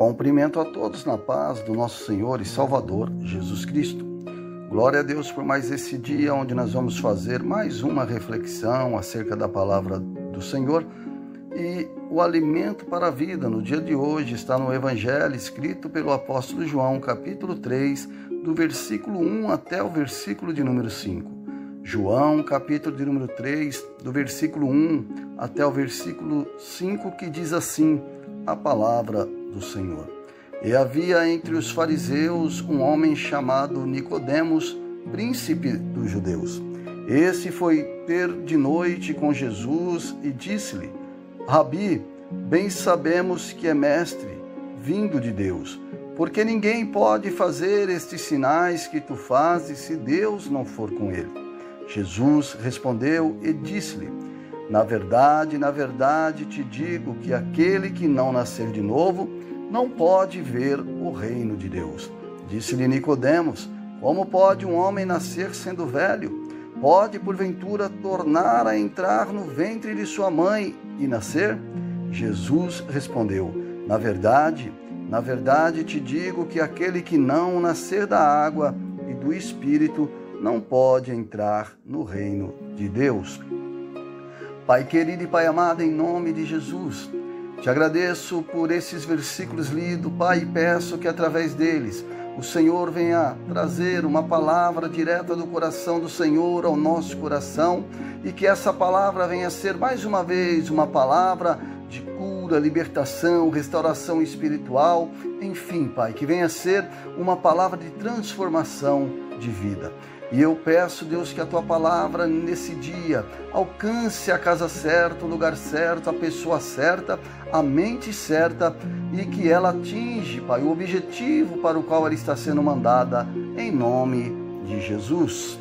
Cumprimento a todos na paz do nosso Senhor e Salvador Jesus Cristo. Glória a Deus por mais esse dia onde nós vamos fazer mais uma reflexão acerca da palavra do Senhor. E o alimento para a vida no dia de hoje está no Evangelho escrito pelo apóstolo João, capítulo 3, do versículo 1 até o versículo de número 5. João, capítulo de número 3, do versículo 1 até o versículo 5, que diz assim a palavra do Senhor. E havia entre os fariseus um homem chamado Nicodemos, príncipe dos judeus. Esse foi ter de noite com Jesus e disse-lhe: Rabi, bem sabemos que é mestre, vindo de Deus, porque ninguém pode fazer estes sinais que tu fazes se Deus não for com ele. Jesus respondeu e disse-lhe: na verdade te digo que aquele que não nascer de novo não pode ver o reino de Deus. Disse-lhe Nicodemos: como pode um homem nascer sendo velho? Pode, porventura, tornar a entrar no ventre de sua mãe e nascer? Jesus respondeu: na verdade te digo que aquele que não nascer da água e do Espírito não pode entrar no reino de Deus. Pai querido e Pai amado, em nome de Jesus, te agradeço por esses versículos lidos, Pai, e peço que através deles o Senhor venha trazer uma palavra direta do coração do Senhor ao nosso coração e que essa palavra venha ser mais uma vez uma palavra de cura, libertação, restauração espiritual, enfim, Pai, que venha ser uma palavra de transformação de vida. E eu peço, Deus, que a Tua palavra nesse dia alcance a casa certa, o lugar certo, a pessoa certa, a mente certa e que ela atinge, Pai, o objetivo para o qual ela está sendo mandada, em nome de Jesus.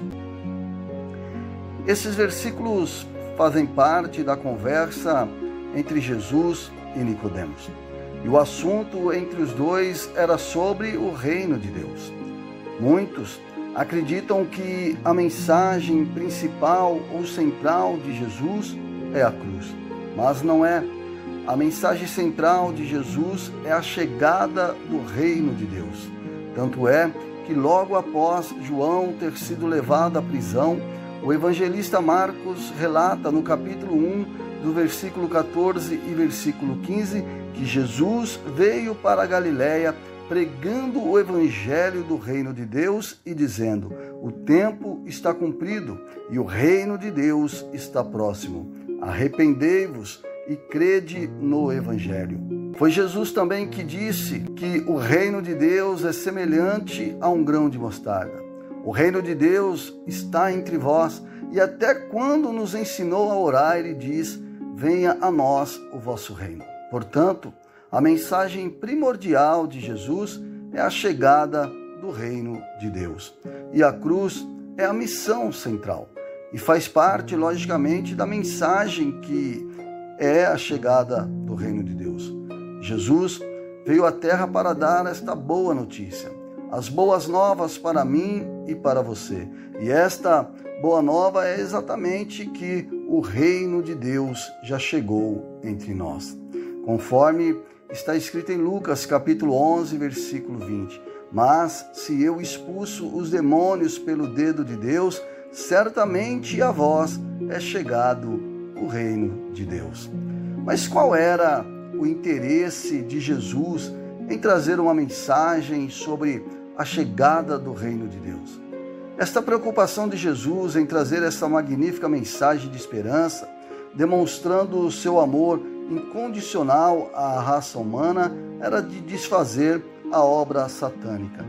Esses versículos fazem parte da conversa entre Jesus e Nicodemos. E o assunto entre os dois era sobre o reino de Deus. Muitos acreditam que a mensagem principal ou central de Jesus é a cruz, mas não é. A mensagem central de Jesus é a chegada do reino de Deus. Tanto é que logo após João ter sido levado à prisão, o evangelista Marcos relata no capítulo 1, do versículo 14 e versículo 15, que Jesus veio para a Galiléia pregando o evangelho do reino de Deus e dizendo: o tempo está cumprido e o reino de Deus está próximo. Arrependei-vos e crede no evangelho. Foi Jesus também que disse que o reino de Deus é semelhante a um grão de mostarda. O reino de Deus está entre vós, e até quando nos ensinou a orar, ele diz: venha a nós o vosso reino. Portanto, a mensagem primordial de Jesus é a chegada do reino de Deus. E a cruz é a missão central. E faz parte, logicamente, da mensagem que é a chegada do reino de Deus. Jesus veio à terra para dar esta boa notícia. As boas novas para mim e para você. E esta boa nova é exatamente que o reino de Deus já chegou entre nós. Conforme está escrito em Lucas, capítulo 11, versículo 20. Mas se eu expulso os demônios pelo dedo de Deus, certamente a vós é chegado o reino de Deus. Mas qual era o interesse de Jesus em trazer uma mensagem sobre a chegada do reino de Deus? Esta preocupação de Jesus em trazer essa magnífica mensagem de esperança, demonstrando o seu amor incondicional à raça humana, era de desfazer a obra satânica.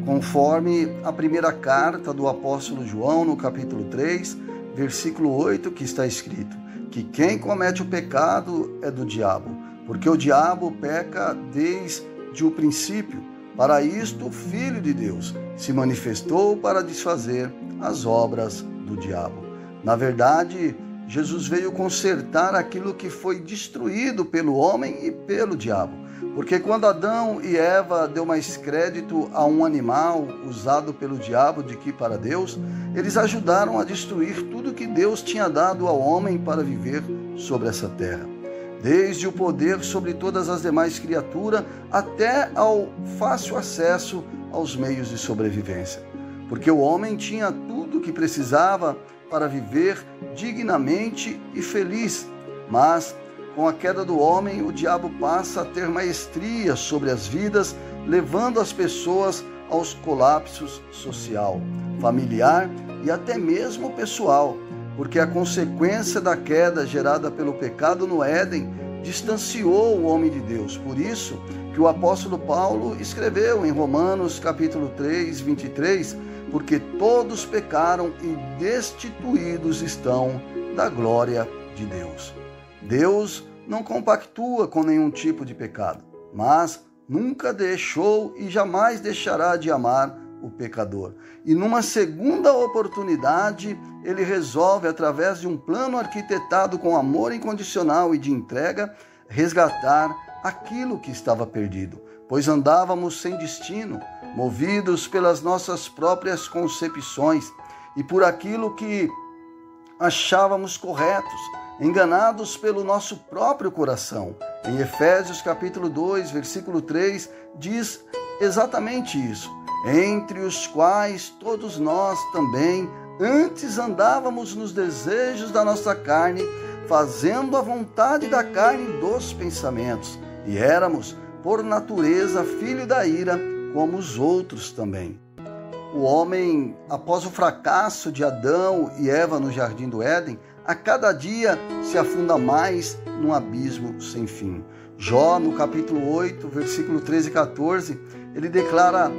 Conforme a primeira carta do apóstolo João, no capítulo 3, versículo 8, que está escrito: que quem comete o pecado é do diabo, porque o diabo peca desde o princípio. Para isto o Filho de Deus se manifestou para desfazer as obras do diabo. Na verdade, Jesus veio consertar aquilo que foi destruído pelo homem e pelo diabo. Porque quando Adão e Eva deu mais crédito a um animal usado pelo diabo do que para Deus, eles ajudaram a destruir tudo que Deus tinha dado ao homem para viver sobre essa terra. desde o poder sobre todas as demais criaturas até ao fácil acesso aos meios de sobrevivência. Porque o homem tinha tudo o que precisava para viver dignamente e feliz, mas com a queda do homem, o diabo passa a ter maestria sobre as vidas, levando as pessoas aos colapsos social, familiar e até mesmo pessoal, porque a consequência da queda gerada pelo pecado no Éden distanciou o homem de Deus. Por isso que o apóstolo Paulo escreveu em Romanos capítulo 3, 23, porque todos pecaram e destituídos estão da glória de Deus. Deus não compactua com nenhum tipo de pecado, mas nunca deixou e jamais deixará de amar o pecador. E numa segunda oportunidade, ele resolve, através de um plano arquitetado com amor incondicional e de entrega, resgatar aquilo que estava perdido, pois andávamos sem destino, movidos pelas nossas próprias concepções e por aquilo que achávamos corretos, enganados pelo nosso próprio coração. Em Efésios capítulo 2, versículo 3, diz exatamente isso. Entre os quais todos nós também antes andávamos nos desejos da nossa carne, fazendo a vontade da carne e dos pensamentos, e éramos, por natureza, filho da ira, como os outros também. O homem, após o fracasso de Adão e Eva no jardim do Éden, a cada dia se afunda mais num abismo sem fim. Jó, no capítulo 8, versículo 13 e 14, ele declara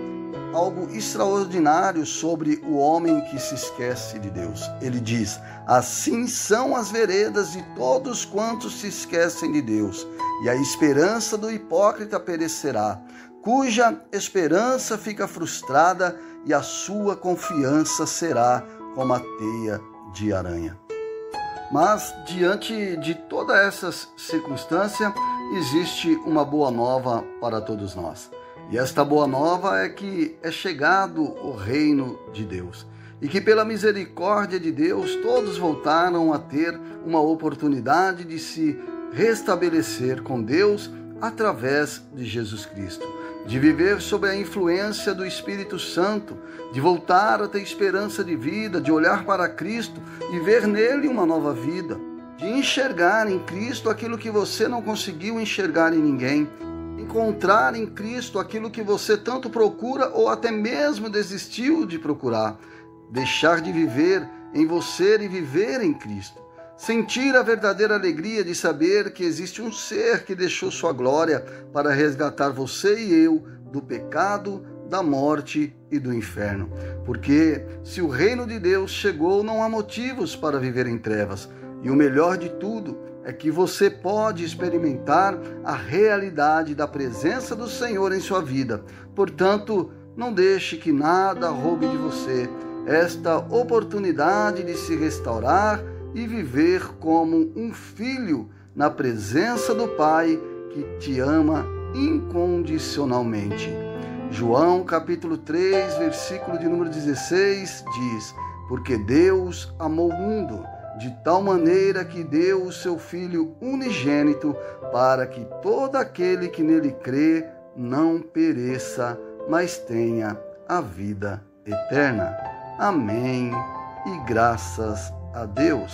algo extraordinário sobre o homem que se esquece de Deus. Ele diz: assim são as veredas de todos quantos se esquecem de Deus, e a esperança do hipócrita perecerá, cuja esperança fica frustrada e a sua confiança será como a teia de aranha. Mas, diante de todas essas circunstâncias, existe uma boa nova para todos nós. E esta boa nova é que é chegado o reino de Deus. E que pela misericórdia de Deus, todos voltaram a ter uma oportunidade de se restabelecer com Deus através de Jesus Cristo. De viver sob a influência do Espírito Santo, de voltar a ter esperança de vida, de olhar para Cristo e ver nele uma nova vida, de enxergar em Cristo aquilo que você não conseguiu enxergar em ninguém, encontrar em Cristo aquilo que você tanto procura ou até mesmo desistiu de procurar, deixar de viver em você e viver em Cristo. Sentir a verdadeira alegria de saber que existe um ser que deixou sua glória para resgatar você e eu do pecado, da morte e do inferno. Porque se o reino de Deus chegou, não há motivos para viver em trevas. E o melhor de tudo é que você pode experimentar a realidade da presença do Senhor em sua vida. Portanto, não deixe que nada roube de você esta oportunidade de se restaurar e viver como um filho na presença do Pai que te ama incondicionalmente. João capítulo 3, versículo de número 16 diz: porque Deus amou o mundo de tal maneira que deu o seu Filho unigênito para que todo aquele que nele crê não pereça, mas tenha a vida eterna. Amém e graças a Deus.